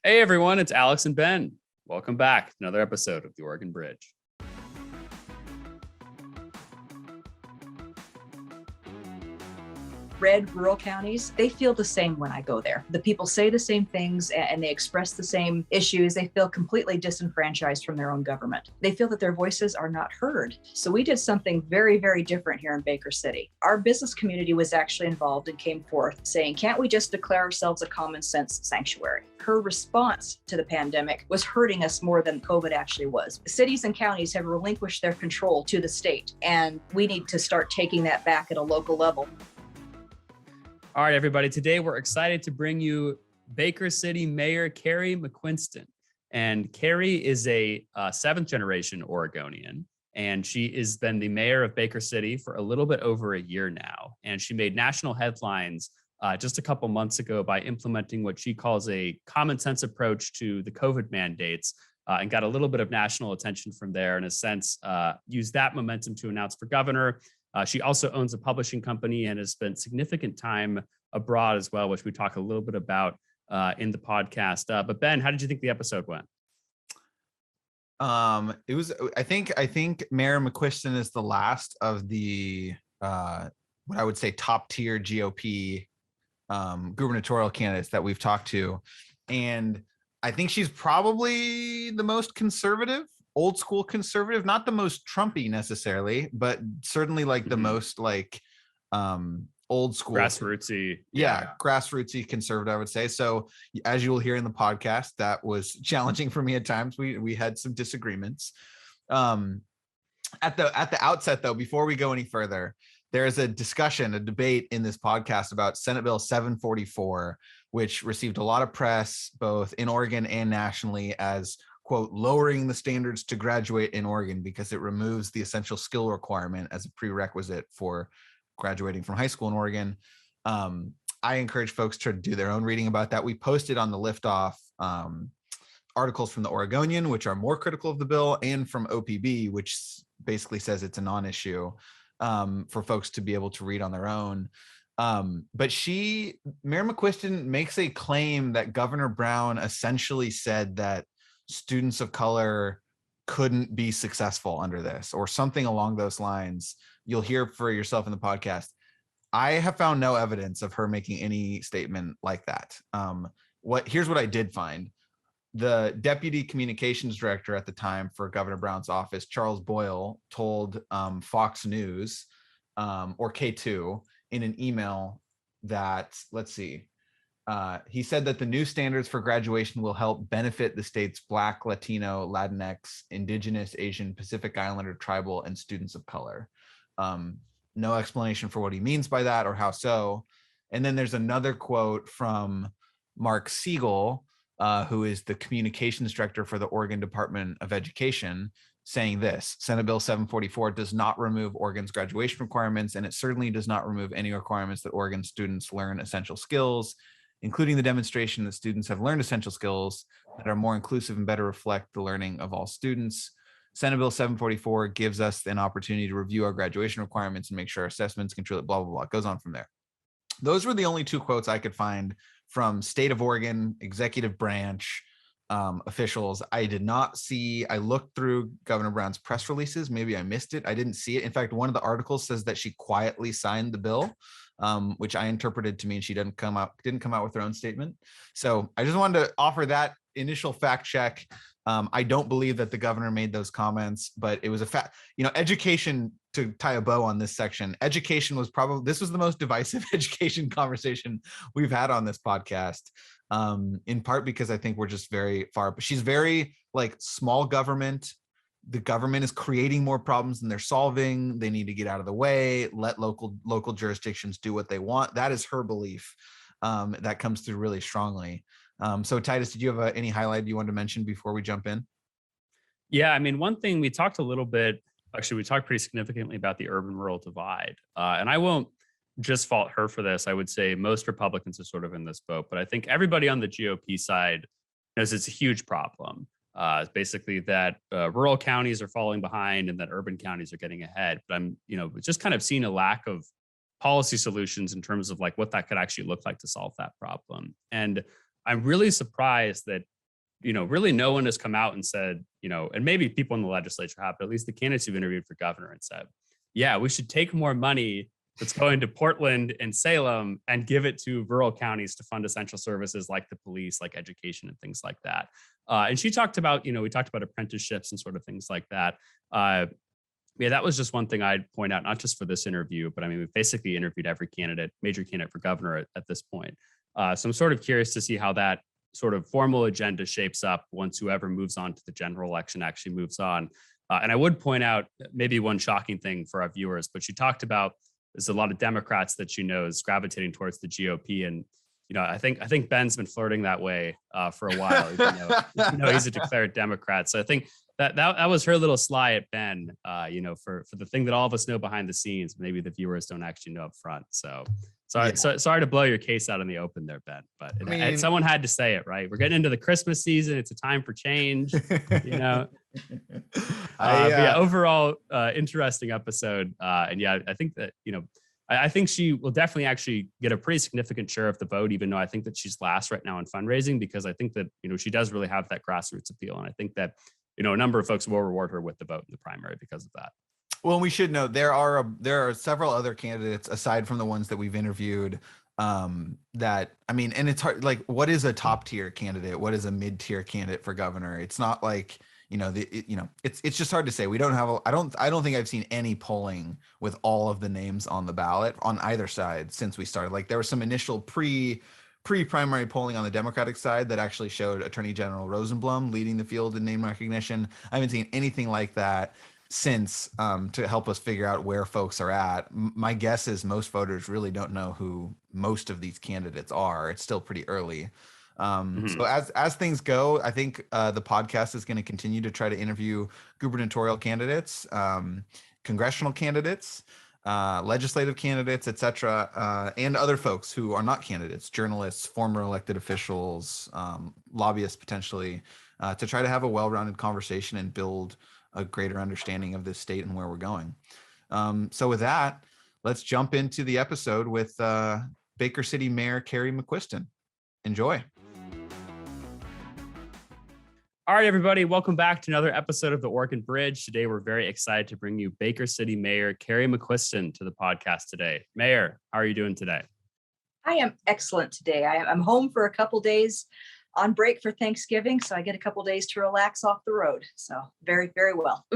Hey everyone, it's Alex and Ben. Welcome back to another episode of the Oregon Bridge. Red rural counties, they feel the same when I go there. The people say the same things and they express the same issues. They feel completely disenfranchised from their own government. They feel that their voices are not heard. So we did something very, very different here in Baker City. Our business community was actually involved and came forth saying, can't we just declare ourselves a common sense sanctuary? Her response to the pandemic was hurting us more than COVID actually was. Cities and counties have relinquished their control to the state, and we need to start taking that back at a local level. All right, everybody. Today, we're excited to bring you Baker City Mayor Kerry McQuisten. And Kerry is a seventh generation Oregonian, and she has been the mayor of Baker City for a little bit over a year now. And she made national headlines just a couple months ago by implementing what she calls a common sense approach to the COVID mandates and got a little bit of national attention from there. In a sense, used that momentum to announce for governor. She also owns a publishing company and has spent significant time abroad as well, which we talk a little bit about in the podcast. But Ben, how did you think the episode went? It was, I think Mayor McQuisten is the last of the, what I would say top tier GOP gubernatorial candidates that we've talked to. And I think she's probably the most conservative, old school conservative, not the most Trumpy necessarily, but certainly like the most like old school grassrootsy. Yeah, grassrootsy conservative, I would say. So as you will hear in the podcast, that was challenging for me at times. We had some disagreements. At the outset though, before we go any further, there is a debate in this podcast about Senate Bill 744, which received a lot of press both in Oregon and nationally as, quote, lowering the standards to graduate in Oregon because it removes the essential skill requirement as a prerequisite for graduating from high school in Oregon. I encourage folks to do their own reading about that. We posted on the Liftoff articles from the Oregonian, which are more critical of the bill, and from OPB, which basically says it's a non-issue for folks to be able to read on their own. But Mayor McQuisten makes a claim that Governor Brown essentially said that students of color couldn't be successful under this or something along those lines. You'll hear for yourself in the podcast. I have found no evidence of her making any statement like that. Here's what I did find. The deputy communications director at the time for Governor Brown's office, Charles Boyle, told Fox News or K2 in an email that, let's see, he said that the new standards for graduation will help benefit the state's Black, Latino, Latinx, Indigenous, Asian, Pacific Islander, tribal, and students of color. No explanation for what he means by that or how so. And then there's another quote from Mark Siegel, who is the communications director for the Oregon Department of Education, saying this: Senate Bill 744 does not remove Oregon's graduation requirements, and it certainly does not remove any requirements that Oregon students learn essential skills, including the demonstration that students have learned essential skills that are more inclusive and better reflect the learning of all students. Senate Bill 744 gives us an opportunity to review our graduation requirements and make sure our assessments can truly blah, blah, blah. It goes on from there. Those were the only two quotes I could find from state of Oregon executive branch officials. I looked through Governor Brown's press releases. Maybe I missed it. I didn't see it. In fact, one of the articles says that she quietly signed the bill, which I interpreted to mean she didn't come out with her own statement. So I just wanted to offer that initial fact check. I don't believe that the governor made those comments, but it was a fact. Education, to tie a bow on this section, education was this was the most divisive education conversation we've had on this podcast, in part because I think we're just very far. But she's very like small government. The government is creating more problems than they're solving. They need to get out of the way, let local jurisdictions do what they want. That is her belief. That comes through really strongly. So Titus, did you have any highlight you wanted to mention before we jump in? Yeah, I mean, one thing we talked a little bit, actually, we talked pretty significantly about the urban-rural divide. And I won't just fault her for this. I would say most Republicans are sort of in this boat, but I think everybody on the GOP side knows it's a huge problem. Basically that rural counties are falling behind and that urban counties are getting ahead. But I'm, just kind of seeing a lack of policy solutions in terms of like what that could actually look like to solve that problem. And I'm really surprised that really no one has come out and said, and maybe people in the legislature have, but at least the candidates who've interviewed for governor and said, yeah, we should take more money that's going to Portland and Salem and give it to rural counties to fund essential services like the police, like education and things like that. And she talked about, we talked about apprenticeships and sort of things like that. Yeah, that was just one thing I'd point out, not just for this interview, but I mean, we've basically interviewed every major candidate for governor at this point. So I'm sort of curious to see how that sort of formal agenda shapes up once whoever moves on to the general election actually moves on. And I would point out maybe one shocking thing for our viewers, but she talked about there's a lot of Democrats that she knows gravitating towards the GOP. And, I think Ben's been flirting that way for a while, even though he's a declared Democrat. So I think that was her little sly at Ben, for the thing that all of us know behind the scenes, maybe the viewers don't actually know up front. So sorry to blow your case out in the open there, Ben, but someone had to say it, right? We're getting into the Christmas season. It's a time for change, overall, interesting episode. And yeah, I think that, I think she will definitely actually get a pretty significant share of the vote, even though I think that she's last right now in fundraising, because I think that, she does really have that grassroots appeal. And I think that, a number of folks will reward her with the vote in the primary because of that. Well, we should note there are several other candidates aside from the ones that we've interviewed that, I mean, and it's hard, like, what is a top tier candidate? What is a mid tier candidate for governor? It's not like, it's just hard to say. We don't have, I don't think I've seen any polling with all of the names on the ballot on either side since we started. Like, there was some initial pre-primary polling on the Democratic side that actually showed Attorney General Rosenblum leading the field in name recognition. I haven't seen anything like that since to help us figure out where folks are at. My guess is most voters really don't know who most of these candidates are. It's still pretty early. So as things go, I think the podcast is going to continue to try to interview gubernatorial candidates, congressional candidates, legislative candidates, etc., and other folks who are not candidates, journalists, former elected officials, lobbyists potentially, to try to have a well-rounded conversation and build a greater understanding of this state and where we're going. So with that, let's jump into the episode with Baker City Mayor Kerry McQuisten. Enjoy. All right, everybody, welcome back to another episode of The Oregon Bridge. Today, we're very excited to bring you Baker City Mayor Kerry McQuisten to the podcast today. Mayor, how are you doing today? I am excellent today. I'm home for a couple days on break for Thanksgiving, so I get a couple days to relax off the road. So very, very well.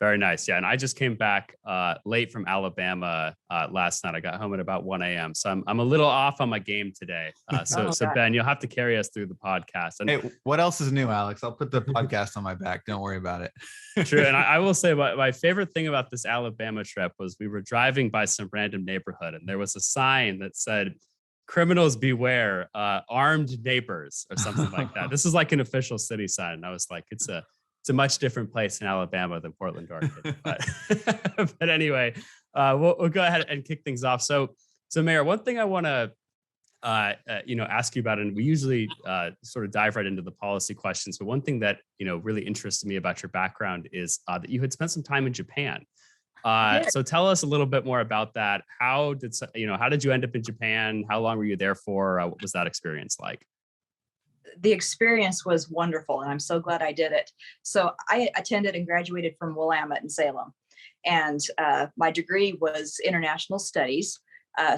Very nice. Yeah. And I just came back late from Alabama last night. I got home at about 1 a.m. So I'm a little off on my game today. So Ben, you'll have to carry us through the podcast. And hey, what else is new, Alex? I'll put the podcast on my back. Don't worry about it. True. And I will say my favorite thing about this Alabama trip was we were driving by some random neighborhood and there was a sign that said, "Criminals beware, armed neighbors," or something like that. This is like an official city sign. And I was like, it's a much different place in Alabama than Portland, Oregon. But anyway, we'll go ahead and kick things off. So Mayor, one thing I want to ask you about, and we usually sort of dive right into the policy questions. But one thing that really interested me about your background is that you had spent some time in Japan. So tell us a little bit more about that. How did you end up in Japan? How long were you there for? What was that experience like? The experience was wonderful, and I'm so glad I did it. So I attended and graduated from Willamette in Salem, and my degree was international studies.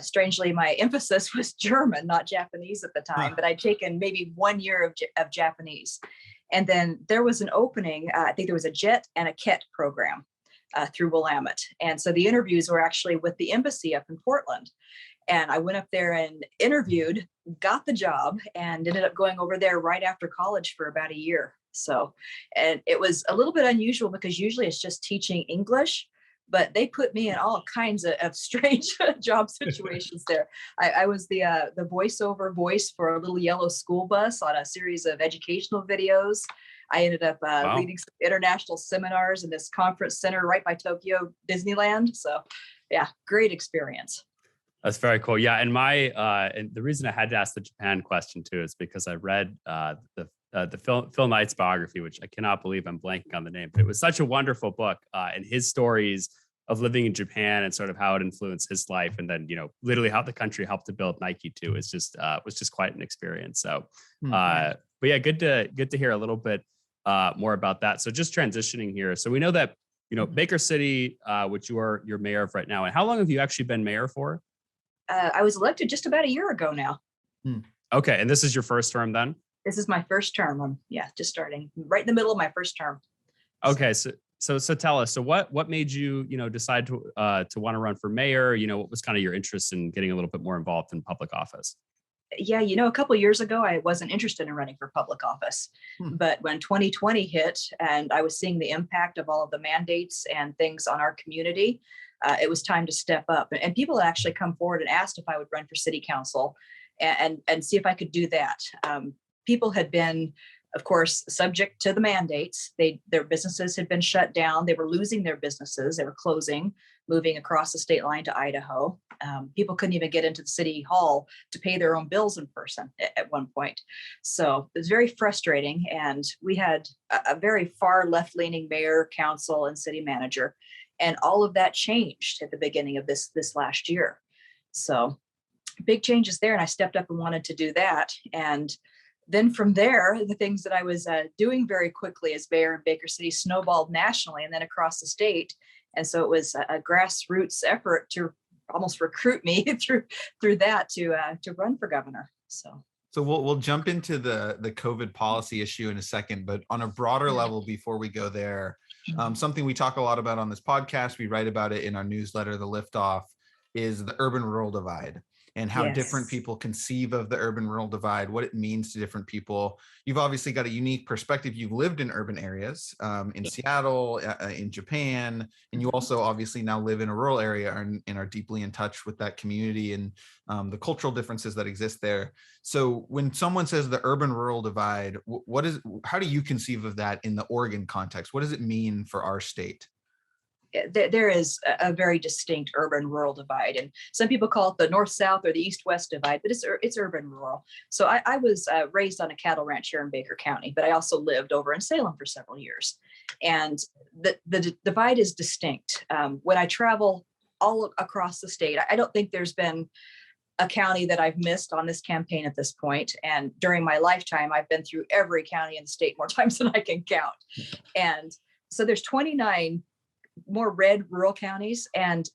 Strangely, my emphasis was German, not Japanese at the time, but I'd taken maybe 1 year of Japanese. And then there was an opening, I think there was a JET and a KET program through Willamette. And so the interviews were actually with the embassy up in Portland. And I went up there and interviewed, got the job, and ended up going over there right after college for about a year. So, and it was a little bit unusual because usually it's just teaching English, but they put me in all kinds of strange job situations there. I was the voiceover voice for a little yellow school bus on a series of educational videos. I ended up leading some international seminars in this conference center right by Tokyo Disneyland. So yeah, great experience. That's very cool. Yeah. And and the reason I had to ask the Japan question too, is because I read the Phil Knight's biography, which I cannot believe I'm blanking on the name, but it was such a wonderful book, and his stories of living in Japan and sort of how it influenced his life. And then, literally how the country helped to build Nike too was just quite an experience. So But yeah, good to hear a little bit more about that. So just transitioning here. So we know that, Baker City, which you're mayor of right now. And how long have you actually been mayor for? I was elected just about a year ago now. Okay. And this is your first term then? This is my first term. I'm just starting right in the middle of my first term. Okay. So tell us, so what made you, decide to want to run for mayor? What was kind of your interest in getting a little bit more involved in public office? Yeah, a couple of years ago, I wasn't interested in running for public office. But when 2020 hit and I was seeing the impact of all of the mandates and things on our community, it was time to step up. And people had actually come forward and asked if I would run for city council and see if I could do that. People had been, of course, subject to the mandates. Their businesses had been shut down. They were losing their businesses. They were closing, moving across the state line to Idaho. People couldn't even get into the city hall to pay their own bills in person at one point. So it was very frustrating. And we had a very far left-leaning mayor, council, and city manager. And all of that changed at the beginning of this last year. So big changes there. And I stepped up and wanted to do that. And then from there, the things that I was doing very quickly as mayor in Baker City snowballed nationally and then across the state. And so it was a grassroots effort to almost recruit me through that to run for governor. So we'll jump into the COVID policy issue in a second, but on a broader level, before we go there, something we talk a lot about on this podcast, we write about it in our newsletter, The Liftoff, is the urban-rural divide and how different people conceive of the urban-rural divide, what it means to different people. You've obviously got a unique perspective. You've lived in urban areas, in Seattle, in Japan, and you also obviously now live in a rural area and are deeply in touch with that community and the cultural differences that exist there. So when someone says the urban-rural divide, how do you conceive of that in the Oregon context? What does it mean for our state? There is a very distinct urban-rural divide, and some people call it the north-south or the east-west divide, but it's urban-rural. So I was raised on a cattle ranch here in Baker County, but I also lived over in Salem for several years, and the divide is distinct. When I travel all across the state, I don't think there's been a county that I've missed on this campaign at this point. And during my lifetime, I've been through every county in the state more times than I can count. And so there's 29 more red rural counties, and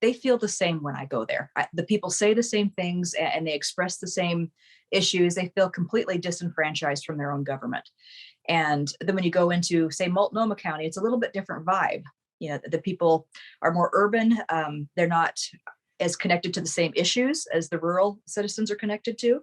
they feel the same when I go there. The people say the same things and they express the same issues. They feel completely disenfranchised from their own government. And then when you go into, say, Multnomah County, it's a little bit different vibe. The people are more urban. They're not as connected to the same issues as the rural citizens are connected to.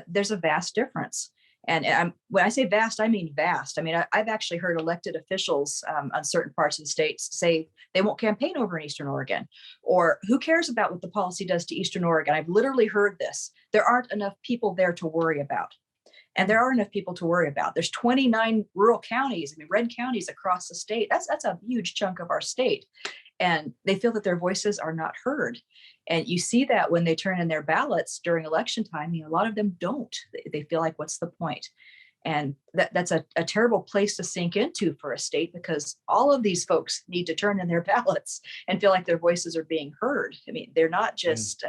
There's a vast difference. And when I say vast, I mean vast. I mean, I've actually heard elected officials on certain parts of the states say they won't campaign over in Eastern Oregon, or who cares about what the policy does to Eastern Oregon? I've literally heard this. There aren't enough people there to worry about. And there are enough people to worry about. There's 29 rural counties, red counties across the state. That's a huge chunk of our state. And they feel that their voices are not heard. And you see that when they turn in their ballots during election time. A lot of them don't. They feel like, what's the point? And that's a terrible place to sink into for a state, because all of these folks need to turn in their ballots and feel like their voices are being heard. They're not just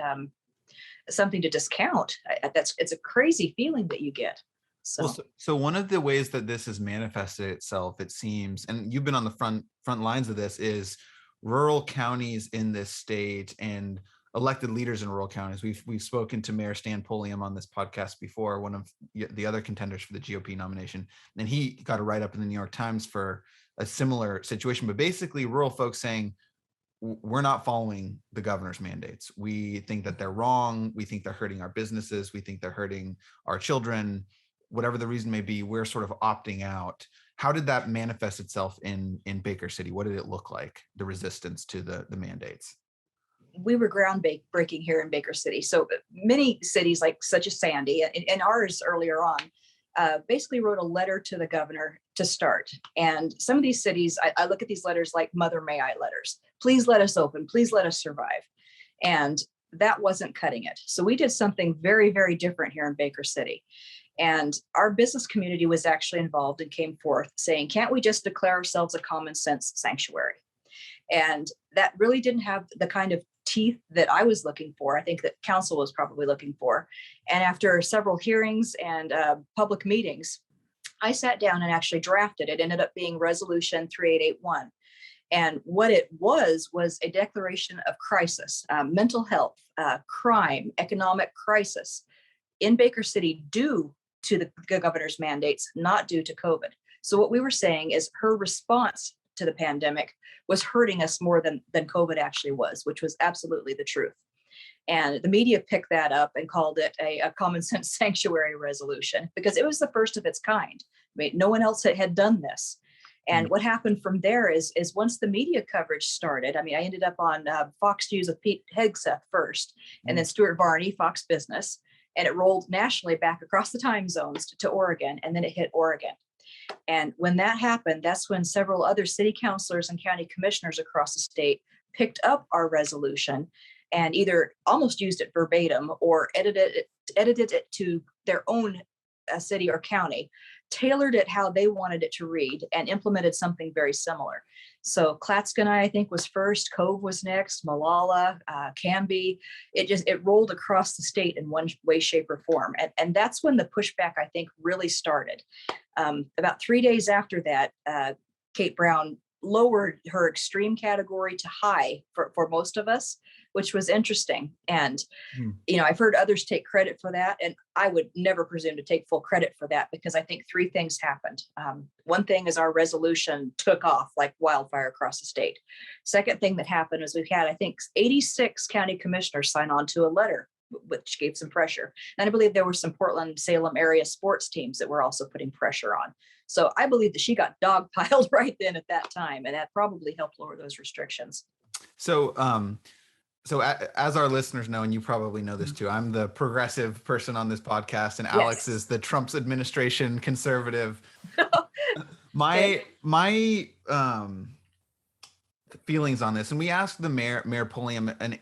something to discount. It's a crazy feeling that you get. So one of the ways that this has manifested itself, it seems, and you've been on the front lines of this, is rural counties in this state and elected leaders in rural counties. We've spoken to Mayor Stan Pulliam on this podcast before, one of the other contenders for the GOP nomination, and he got a write-up in the New York Times for a similar situation. But basically, rural folks saying, we're not following the governor's mandates. We think that they're wrong. We think they're hurting our businesses. We think they're hurting our children. Whatever the reason may be, we're sort of opting out. How did that manifest itself in Baker City? What did it look like, the resistance to the mandates? We were groundbreaking here in Baker City. So many cities, such as Sandy and ours earlier on, basically wrote a letter to the governor to start. And some of these cities, I look at these letters like Mother May I letters. Please let us open. Please let us survive. And that wasn't cutting it. So we did something very, very different here in Baker City. And our business community was actually involved and came forth saying, can't we just declare ourselves a common sense sanctuary? And that really didn't have the kind of teeth that I was looking for. I think that council was probably looking for. And after several hearings and public meetings, I sat down and actually drafted it. It ended up being Resolution 3881. And what it was a declaration of crisis, mental health, crime, economic crisis in Baker City due to the governor's mandates, not due to COVID. So what we were saying is her response to the pandemic was hurting us more than COVID actually was, which was absolutely the truth. And the media picked that up and called it a common sense sanctuary resolution because it was the first of its kind. I mean, no one else had done this. And what happened from there is once the media coverage started, I mean, I ended up on Fox News with Pete Hegseth first, and then Stuart Varney, Fox Business, and it rolled nationally back across the time zones to Oregon, and then it hit Oregon. And when that happened, that's when several other city councilors and county commissioners across the state picked up our resolution and either almost used it verbatim or edited it to their own city or county, tailored it how they wanted it to read, and implemented something very similar. So Klatskanie, I think, was first, Cove was next, Malala, Canby. It rolled across the state in one way, shape, or form. And that's when the pushback, I think, really started. About 3 days after that, Kate Brown lowered her extreme category to high for most of us, which was interesting. And, I've heard others take credit for that. And I would never presume to take full credit for that because I think three things happened. One thing is our resolution took off like wildfire across the state. Second thing that happened is we had, I think, 86 county commissioners sign on to a letter, which gave some pressure. And I believe there were some Portland, Salem area sports teams that were also putting pressure on. So I believe that she got dogpiled right then at that time, and that probably helped lower those restrictions. So as our listeners know, and you probably know this too, I'm the progressive person on this podcast, and Alex is the Trump's administration conservative. My feelings on this, and we asked the Mayor Pulliam a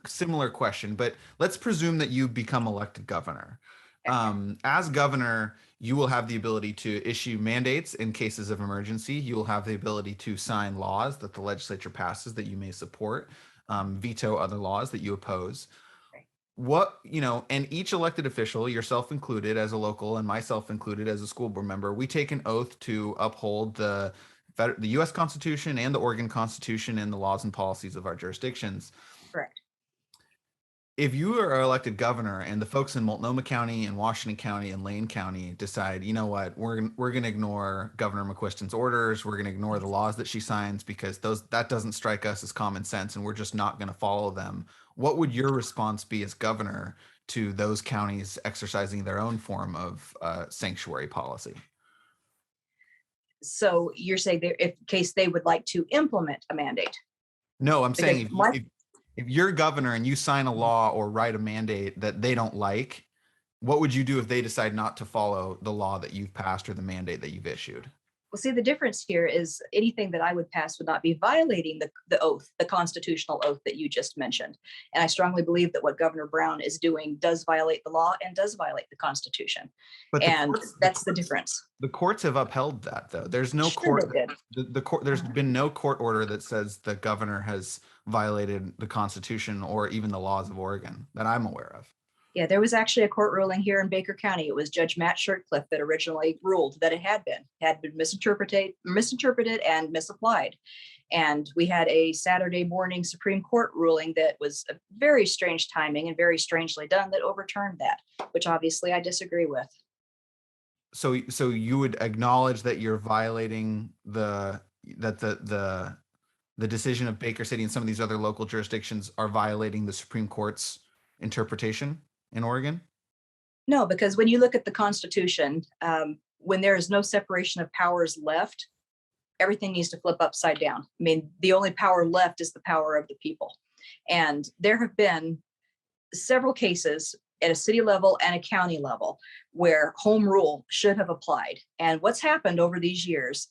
similar question, but let's presume that you become elected governor. As governor, you will have the ability to issue mandates in cases of emergency. You will have the ability to sign laws that the legislature passes that you may support, veto other laws that you oppose. And each elected official, yourself included as a local and myself included as a school board member, we take an oath to uphold the U.S. Constitution and the Oregon Constitution and the laws and policies of our jurisdictions. Correct. If you are elected governor and the folks in Multnomah County and Washington County and Lane County decide, you know what, we're going to ignore Governor McQuisten's orders, we're going to ignore the laws that she signs because that doesn't strike us as common sense, and we're just not going to follow them, what would your response be as governor to those counties exercising their own form of sanctuary policy? So you're saying in case they would like to implement a mandate? No, I'm saying if you're governor and you sign a law or write a mandate that they don't like, what would you do if they decide not to follow the law that you've passed or the mandate that you've issued? Well, see, the difference here is anything that I would pass would not be violating the oath, the constitutional oath that you just mentioned. And I strongly believe that what Governor Brown is doing does violate the law and does violate the Constitution. But that's the difference. The courts have upheld that, though. There's no court. The court. There's been no court order that says the governor has violated the Constitution or even the laws of Oregon that I'm aware of. Yeah, there was actually a court ruling here in Baker County. It was Judge Matt Shirtcliffe that originally ruled that it had been misinterpreted and misapplied. And we had a Saturday morning Supreme Court ruling that was a very strange timing and very strangely done that overturned that, which obviously I disagree with. So you would acknowledge that you're violating the decision of Baker City and some of these other local jurisdictions are violating the Supreme Court's interpretation in Oregon? No, because when you look at the Constitution, when there is no separation of powers left, everything needs to flip upside down. I mean, the only power left is the power of the people. And there have been several cases at a city level and a county level where home rule should have applied. And what's happened over these years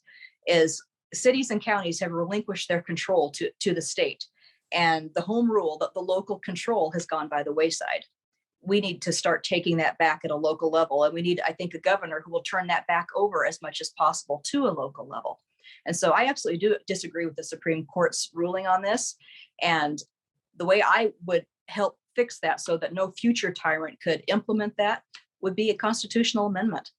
is cities and counties have relinquished their control to the state. And the home rule, the local control has gone by the wayside. We need to start taking that back at a local level. And we need, I think, a governor who will turn that back over as much as possible to a local level. And so I absolutely do disagree with the Supreme Court's ruling on this. And The way I would help fix that so that no future tyrant could implement that would be a constitutional amendment.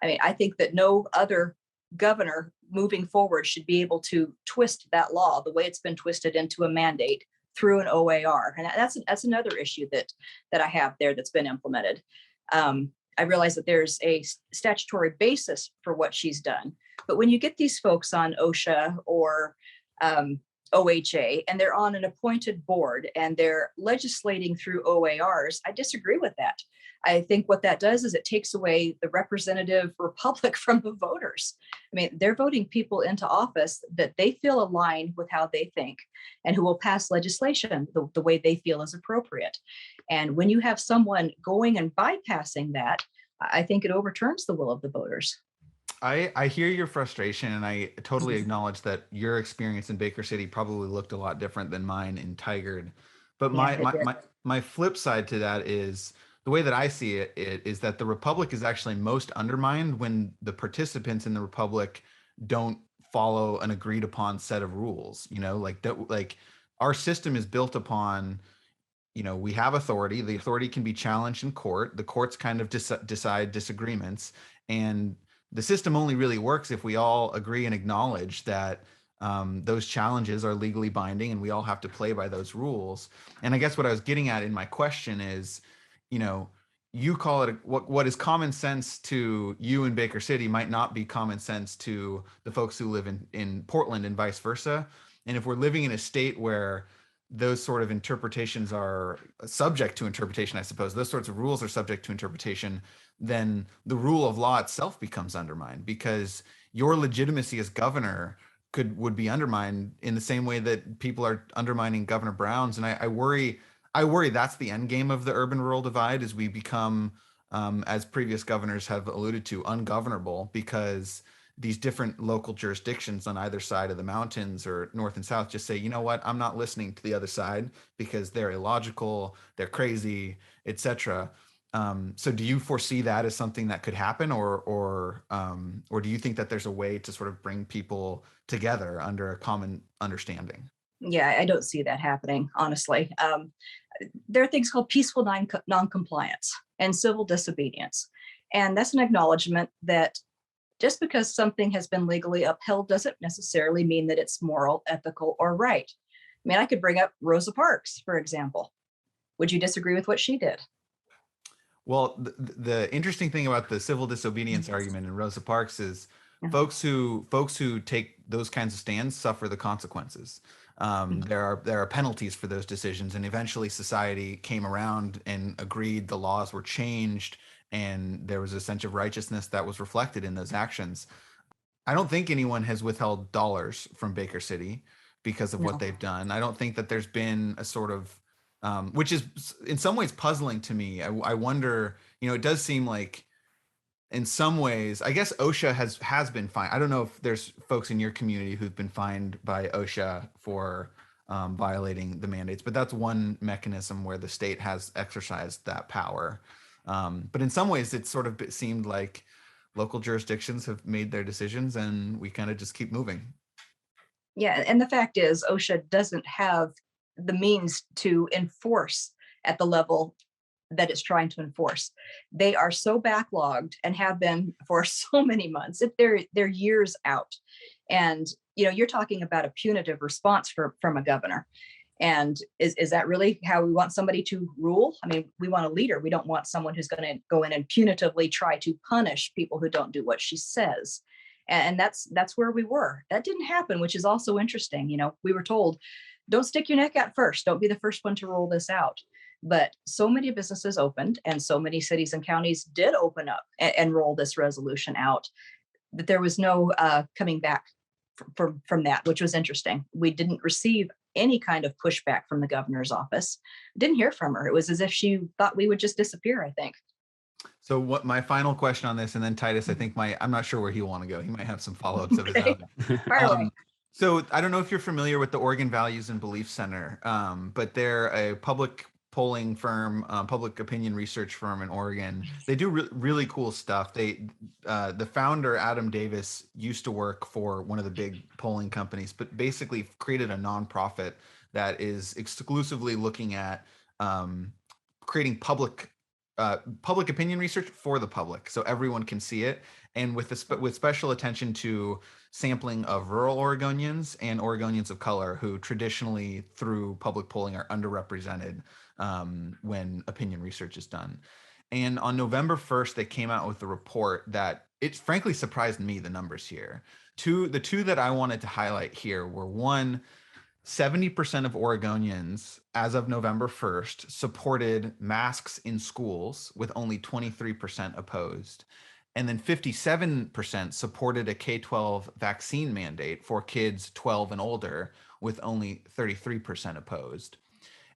I mean, I think that no other governor moving forward should be able to twist that law the way it's been twisted into a mandate through an OAR. And that's another issue that I have there that's been implemented. I realize that there's a statutory basis for what she's done. But when you get these folks on OSHA or OHA and they're on an appointed board and they're legislating through OARs, I disagree with that. I think what that does is it takes away the representative republic from the voters. I mean, they're voting people into office that they feel align with how they think and who will pass legislation the way they feel is appropriate. And when you have someone going and bypassing that, I think it overturns the will of the voters. I hear your frustration, and I totally acknowledge that your experience in Baker City probably looked a lot different than mine in Tigard. But my flip side to that is, the way that I see it is that the Republic is actually most undermined when the participants in the Republic don't follow an agreed upon set of rules. Like our system is built upon, we have authority. The authority can be challenged in court. The courts kind of decide disagreements, and the system only really works if we all agree and acknowledge that those challenges are legally binding and we all have to play by those rules. And I guess what I was getting at in my question is, you call it what is common sense to you in Baker City might not be common sense to the folks who live in Portland and vice versa. And if we're living in a state where those sort of interpretations are subject to interpretation, I suppose, those sorts of rules are subject to interpretation, then the rule of law itself becomes undermined, because your legitimacy as governor would be undermined in the same way that people are undermining Governor Brown's. And I worry that's the end game of the urban rural divide, is we become, as previous governors have alluded to, ungovernable, because these different local jurisdictions on either side of the mountains or north and south just say, you know what, I'm not listening to the other side because they're illogical, they're crazy, etc. So do you foresee that as something that could happen, or do you think that there's a way to sort of bring people together under a common understanding? Yeah, I don't see that happening, honestly. There are things called peaceful non-compliance and civil disobedience. And that's an acknowledgement that just because something has been legally upheld doesn't necessarily mean that it's moral, ethical, or right. I mean, I could bring up Rosa Parks, for example. Would you disagree with what she did? Well, the interesting thing about the civil disobedience argument in Rosa Parks is folks who take those kinds of stands suffer the consequences. There are penalties for those decisions, and eventually society came around and agreed, the laws were changed, and there was a sense of righteousness that was reflected in those actions. I don't think anyone has withheld dollars from Baker City because of what they've done. I don't think that there's been a sort of, which is in some ways puzzling to me. I wonder, it does seem like in some ways, I guess OSHA has been fined. I don't know if there's folks in your community who've been fined by OSHA for violating the mandates, but that's one mechanism where the state has exercised that power. But in some ways, it sort of seemed like local jurisdictions have made their decisions and we kind of just keep moving. Yeah, and the fact is, OSHA doesn't have the means to enforce at the level that it's trying to enforce. They are so backlogged and have been for so many months that they're years out. And you're talking about a punitive response from a governor. And is that really how we want somebody to rule? I mean, we want a leader. We don't want someone who's going to go in and punitively try to punish people who don't do what she says. And that's where we were. That didn't happen, which is also interesting. We were told, don't stick your neck out first. Don't be the first one to roll this out. But so many businesses opened, and so many cities and counties did open up and roll this resolution out, that there was no coming back from that, which was interesting. We didn't receive any kind of pushback from the governor's office. Didn't hear from her. It was as if she thought we would just disappear, I think. So what my final question on this, and then Titus, I think I'm not sure where he'll want to go. He might have some follow-ups of his own. So I don't know if you're familiar with the Oregon Values and Belief Center, but they're a public polling firm, public opinion research firm in Oregon. They do really cool stuff. The founder, Adam Davis, used to work for one of the big polling companies, but basically created a nonprofit that is exclusively looking at creating public opinion research for the public, so everyone can see it, and with special attention to sampling of rural Oregonians and Oregonians of color who traditionally, through public polling, are underrepresented when opinion research is done. And on November 1st, they came out with a report that it frankly surprised me, the numbers here. The two that I wanted to highlight here were, one, 70% of Oregonians as of November 1st supported masks in schools, with only 23% opposed. And then 57% supported a K-12 vaccine mandate for kids 12 and older, with only 33% opposed.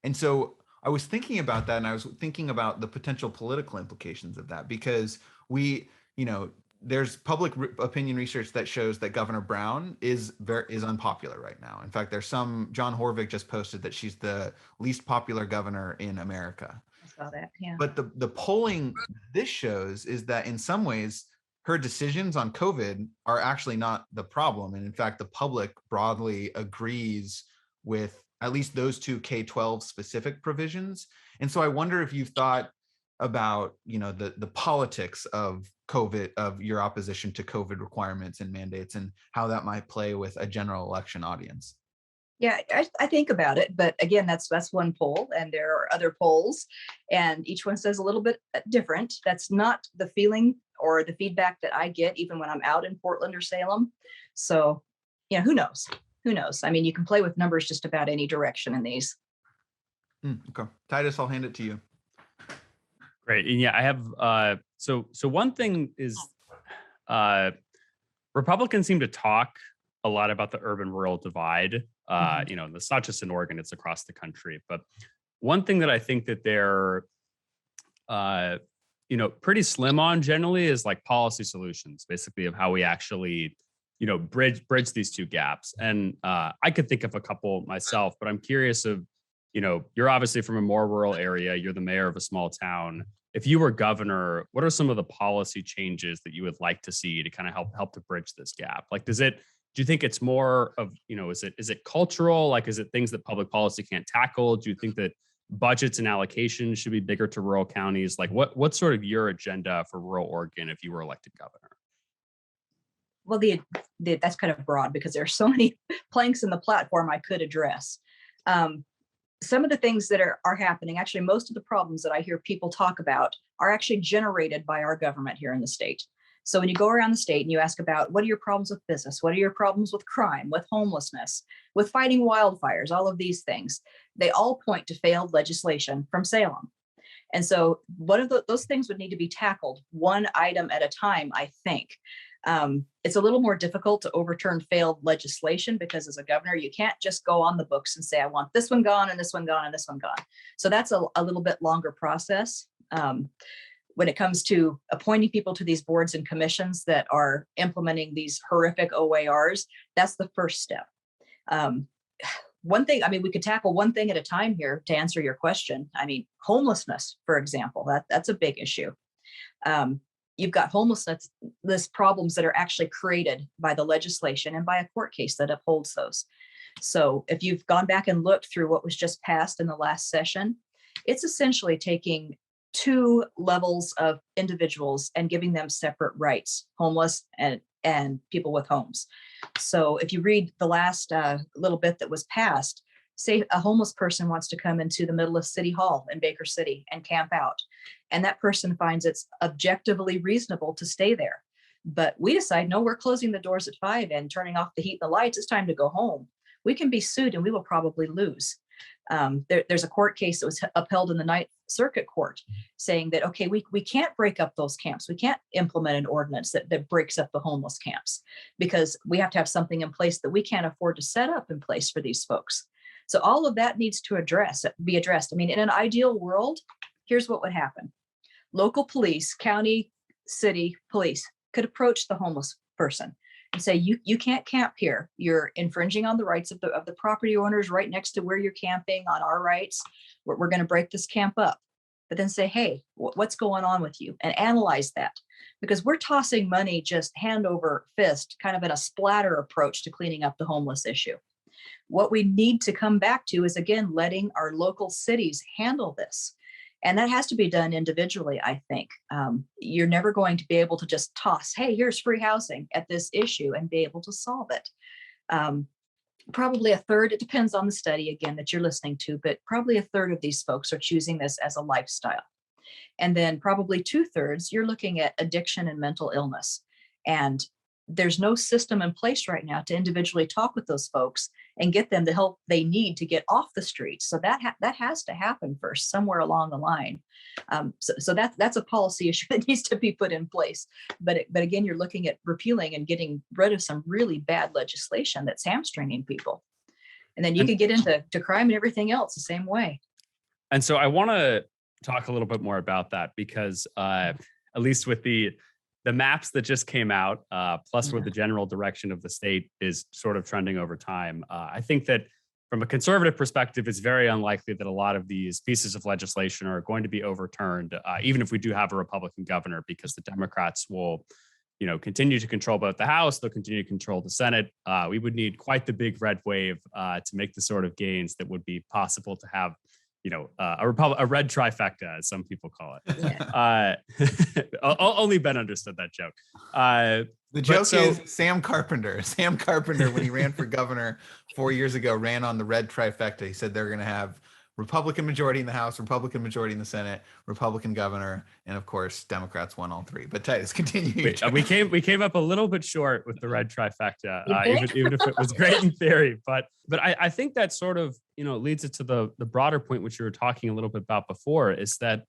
And so I was thinking about that, and I was thinking about the potential political implications of that, because there's public opinion research that shows that Governor Brown is unpopular right now. In fact, John Horvig just posted that she's the least popular governor in America. I saw that, yeah. But the polling this shows is that in some ways, her decisions on COVID are actually not the problem. And in fact, the public broadly agrees with at least those two K-12 specific provisions. And so I wonder if you've thought about, the politics of COVID, of your opposition to COVID requirements and mandates, and how that might play with a general election audience. Yeah, I think about it, but again, that's one poll, and there are other polls, and each one says a little bit different. That's not the feeling or the feedback that I get, even when I'm out in Portland or Salem. So, who knows? Who knows? I mean, you can play with numbers just about any direction in these. Okay, Titus, I'll hand it to you. Great. And yeah, I have, so one thing is, Republicans seem to talk a lot about the urban-rural divide. It's not just in Oregon, it's across the country. But one thing that I think that they're, pretty slim on generally is like policy solutions, basically, of how we actually, bridge these two gaps. And I could think of a couple myself, but I'm curious of, you're obviously from a more rural area, you're the mayor of a small town. If you were governor, what are some of the policy changes that you would like to see to kind of help to bridge this gap? Like, do you think it's more of, is it cultural? Like, is it things that public policy can't tackle? Do you think that budgets and allocations should be bigger to rural counties? Like, what's sort of your agenda for rural Oregon if you were elected governor? Well, that's kind of broad, because there are so many planks in the platform I could address. Some of the things that are happening, actually, most of the problems that I hear people talk about are actually generated by our government here in the state. So when you go around the state and you ask about, what are your problems with business? What are your problems with crime, with homelessness, with fighting wildfires, all of these things, they all point to failed legislation from Salem. And so one of those things would need to be tackled one item at a time, I think. It's a little more difficult to overturn failed legislation, because as a governor, you can't just go on the books and say, I want this one gone and this one gone and this one gone. So that's a little bit longer process. When it comes to appointing people to these boards and commissions that are implementing these horrific OARs, that's the first step. One thing, we could tackle one thing at a time here to answer your question. Homelessness, for example, that's a big issue. You've got homelessness problems that are actually created by the legislation and by a court case that upholds those. So if you've gone back and looked through what was just passed in the last session, it's essentially taking two levels of individuals and giving them separate rights, homeless and people with homes. So if you read the last little bit that was passed, say a homeless person wants to come into the middle of City Hall in Baker City and camp out, and that person finds it's objectively reasonable to stay there. But we decide, no, we're closing the doors at 5 and turning off the heat and the lights. It's time to go home. We can be sued and we will probably lose. There's a court case that was upheld in the Ninth Circuit Court saying that, okay, we can't break up those camps. We can't implement an ordinance that breaks up the homeless camps, because we have to have something in place that we can't afford to set up in place for these folks. So all of that needs to be addressed. In an ideal world, here's what would happen. Local police, county, city police could approach the homeless person and say, you can't camp here. You're infringing on the rights of the property owners right next to where you're camping, on our rights. We're going to break this camp up. But then say, hey, what's going on with you? And analyze that. Because we're tossing money just hand over fist, kind of in a splatter approach to cleaning up the homeless issue. What we need to come back to is, again, letting our local cities handle this. And that has to be done individually, I think. You're never going to be able to just toss, hey, here's free housing at this issue and be able to solve it. Probably a third, it depends on the study again that you're listening to, but probably a third of these folks are choosing this as a lifestyle. And then probably 2/3, you're looking at addiction and mental illness. And there's no system in place right now to individually talk with those folks and get them the help they need to get off the streets. So that has to happen first, somewhere along the line. So that's a policy issue that needs to be put in place. But again, you're looking at repealing and getting rid of some really bad legislation that's hamstringing people. And then you could get into crime and everything else the same way. And so I want to talk a little bit more about that because at least with the maps that just came out, plus where the general direction of the state is sort of trending over time, I think that from a conservative perspective, it's very unlikely that a lot of these pieces of legislation are going to be overturned, even if we do have a Republican governor, because the Democrats will, continue to control both the House, they'll continue to control the Senate. We would need quite the big red wave to make the sort of gains that would be possible to have a red trifecta, as some people call it. Yeah. Only Ben understood that joke. The joke is Sam Carpenter. Sam Carpenter, when he ran for governor 4 years ago, ran on the red trifecta. He said they're going to have Republican majority in the House, Republican majority in the Senate, Republican governor, and of course, Democrats won all three. But Titus, continue. We came up a little bit short with the red trifecta, even if it was great in theory. But I think that sort of leads it to the broader point which you were talking a little bit about before, is that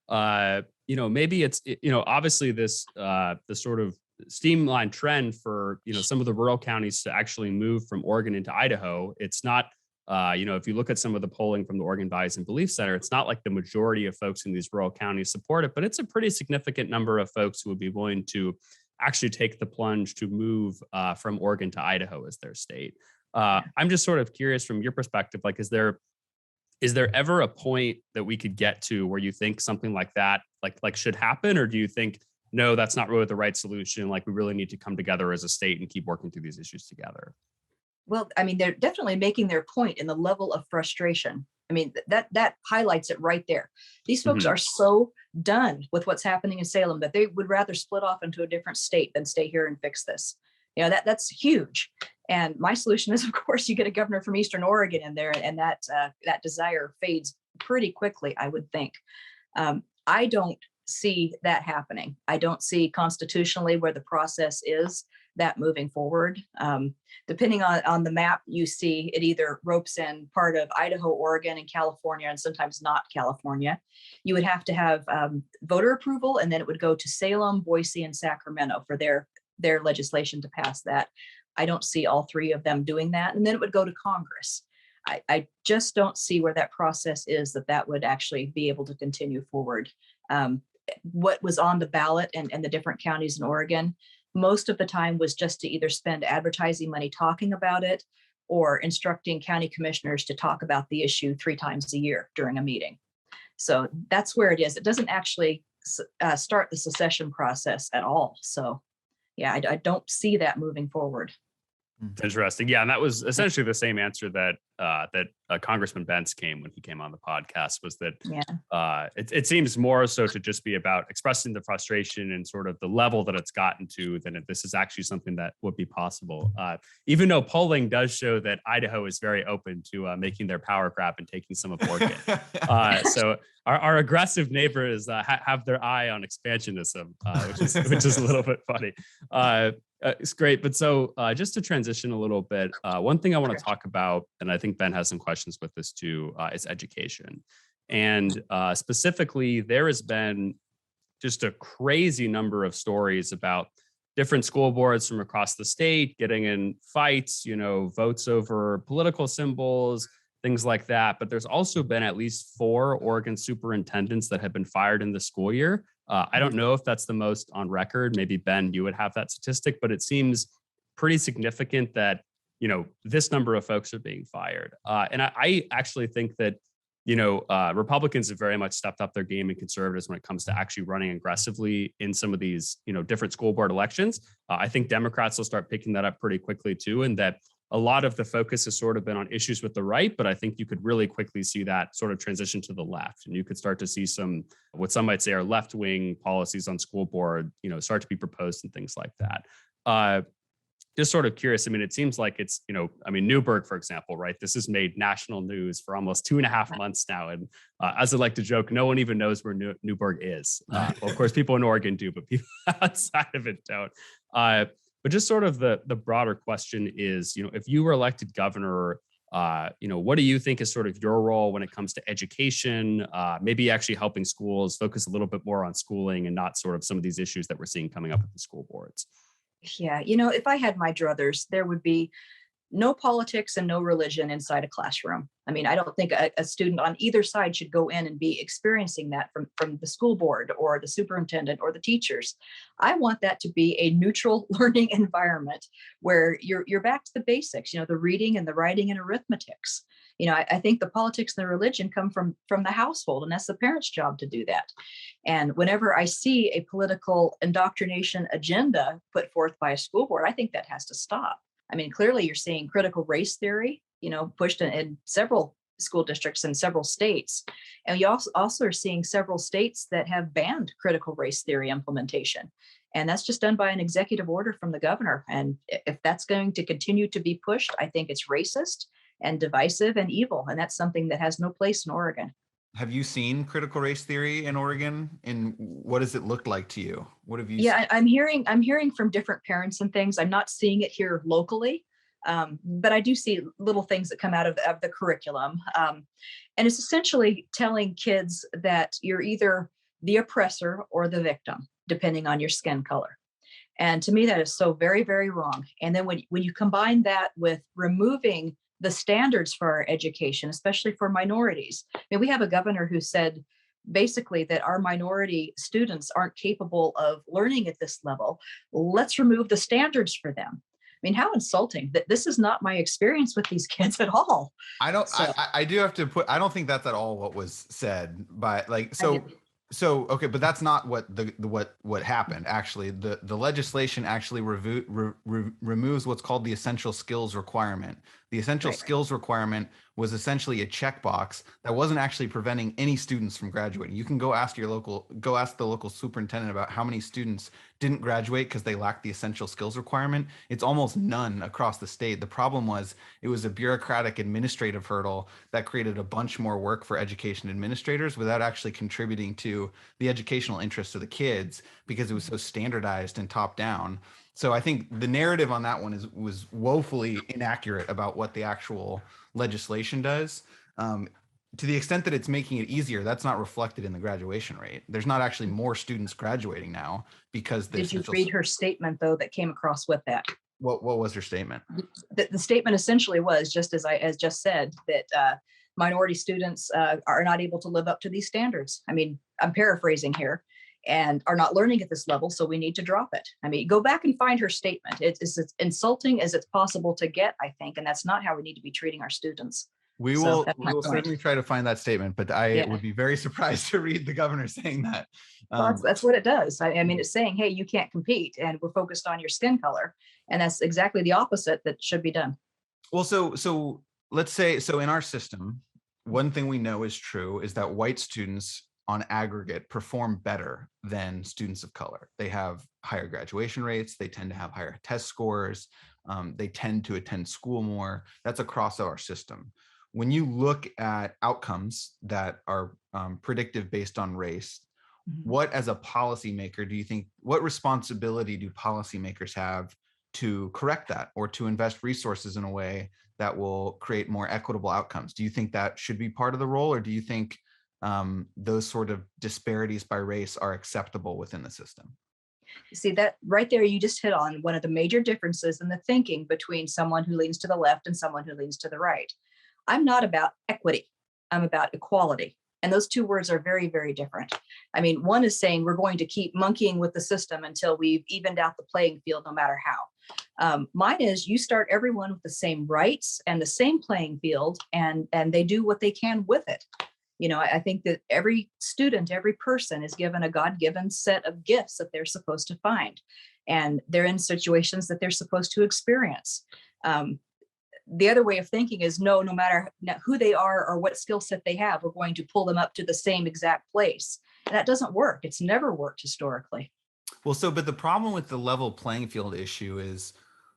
maybe it's obviously this the sort of streamlined trend for some of the rural counties to actually move from Oregon into Idaho. It's not. If you look at some of the polling from the Oregon Values and Belief Center, it's not like the majority of folks in these rural counties support it, but it's a pretty significant number of folks who would be willing to actually take the plunge to move from Oregon to Idaho as their state. I'm just sort of curious from your perspective, like, is there ever a point that we could get to where you think something like that like should happen? Or do you think, no, that's not really the right solution? Like, we really need to come together as a state and keep working through these issues together? Well, I mean, they're definitely making their point in the level of frustration. I mean, that highlights it right there. These folks are so done with what's happening in Salem that they would rather split off into a different state than stay here and fix this. That's huge. And my solution is, of course, you get a governor from Eastern Oregon in there, and that desire fades pretty quickly, I would think. I don't see that happening. I don't see constitutionally where the process is that moving forward. Depending on the map, you see it either ropes in part of Idaho, Oregon, and California, and sometimes not California. You would have to have voter approval, and then it would go to Salem, Boise, and Sacramento for their legislation to pass that. I don't see all three of them doing that. And then it would go to Congress. I just don't see where that process is that would actually be able to continue forward. What was on the ballot and the different counties in Oregon, most of the time was just to either spend advertising money talking about it or instructing county commissioners to talk about the issue 3 times a year during a meeting. So that's where it is. It doesn't actually start the secession process at all. So yeah, I don't see that moving forward. Interesting. Yeah, and that was essentially the same answer that Congressman Bentz came when he came on the podcast, was that it seems more so to just be about expressing the frustration and sort of the level that it's gotten to than if this is actually something that would be possible. Even though polling does show that Idaho is very open to making their power grab and taking some of Oregon. So our aggressive neighbors have their eye on expansionism, which is a little bit funny. It's great. But so just to transition a little bit, one thing I want to talk about, and I think Ben has some questions with this too, is education. And specifically, there has been just a crazy number of stories about different school boards from across the state getting in fights, votes over political symbols, things like that. But there's also been at least 4 Oregon superintendents that have been fired in the school year. I don't know if that's the most on record. Maybe Ben, you would have that statistic, but it seems pretty significant that, this number of folks are being fired. And I actually think that, Republicans have very much stepped up their game, and conservatives when it comes to actually running aggressively in some of these, different school board elections. I think Democrats will start picking that up pretty quickly too. And that a lot of the focus has sort of been on issues with the right, but I think you could really quickly see that sort of transition to the left. And you could start to see some, what some might say are left-wing policies on school board, start to be proposed and things like that. Just sort of curious. I mean, it seems like it's, Newburgh, for example, right? This has made national news for almost 2.5 months now. And as I like to joke, no one even knows where Newburgh is. Well, of course, people in Oregon do, but people outside of it don't. But just sort of the broader question is, if you were elected governor, what do you think is sort of your role when it comes to education, maybe actually helping schools focus a little bit more on schooling and not sort of some of these issues that we're seeing coming up with the school boards? Yeah, if I had my druthers, there would be no politics and no religion inside a classroom. I mean, I don't think a student on either side should go in and be experiencing that from the school board or the superintendent or the teachers. I want that to be a neutral learning environment where you're back to the basics, the reading and the writing and arithmetics. I think the politics and the religion come from the household, and that's the parents' job to do that. And whenever I see a political indoctrination agenda put forth by a school board, I think that has to stop. I mean, clearly you're seeing critical race theory, pushed in several school districts in several states. And you also are seeing several states that have banned critical race theory implementation. And that's just done by an executive order from the governor. And if that's going to continue to be pushed, I think it's racist and divisive and evil. And that's something that has no place in Oregon. Have you seen critical race theory in Oregon? And what does it look like to you? What have you Yeah, seen? I'm hearing from different parents and things. I'm not seeing it here locally, but I do see little things that come out of the curriculum. And it's essentially telling kids that you're either the oppressor or the victim, depending on your skin color. And to me, that is so very, very wrong. And then when you combine that with removing the standards for our education, especially for minorities. I mean, we have a governor who said basically that our minority students aren't capable of learning at this level. Let's remove the standards for them. I mean, how insulting that this is not my experience with these kids at all. I do have to I don't think that's at all what was said, but okay, but that's not what what happened. Actually, the legislation actually removes what's called the essential skills requirement. The essential skills requirement was essentially a checkbox that wasn't actually preventing any students from graduating. You can go ask the local superintendent about how many students didn't graduate because they lacked the essential skills requirement. It's almost none across the state. The problem was it was a bureaucratic administrative hurdle that created a bunch more work for education administrators without actually contributing to the educational interests of the kids because it was so standardized and top down. So I think the narrative on that one was woefully inaccurate about what the actual legislation does. To the extent that it's making it easier, that's not reflected in the graduation rate. There's not actually more students graduating now because Did you read her statement though that came across with that? What was her statement? The statement essentially was just as I just said that minority students are not able to live up to these standards. I mean, I'm paraphrasing here. And are not learning at this level, so we need to drop it. I mean, go back and find her statement. It's as insulting as it's possible to get, I think, and that's not how we need to be treating our students. We will certainly try to find that statement, but I would be very surprised to read the governor saying that. Well, that's what it does. I mean, it's saying, hey, you can't compete, and we're focused on your skin color, and that's exactly the opposite that should be done. Well, so let's say, in our system, one thing we know is true is that white students on aggregate perform better than students of color. They have higher graduation rates. They tend to have higher test scores. They tend to attend school more. That's across our system. When you look at outcomes that are predictive based on race, what as a policymaker do you think, what responsibility do policymakers have to correct that or to invest resources in a way that will create more equitable outcomes? Do you think that should be part of the role, or do you think those sort of disparities by race are acceptable within the system? See, that right there, you just hit on one of the major differences in the thinking between someone who leans to the left and someone who leans to the right. I'm not about equity. I'm about equality. And those two words are very, very different. I mean, one is saying we're going to keep monkeying with the system until we've evened out the playing field, no matter how. Mine is you start everyone with the same rights and the same playing field, and they do what they can with it. I think that every student, every person is given a God-given set of gifts that they're supposed to find, and they're in situations that they're supposed to experience. The other way of thinking is no matter who they are or what skill set they have, we're going to pull them up to the same exact place. And that doesn't work. It's never worked historically. Well, but the problem with the level playing field issue is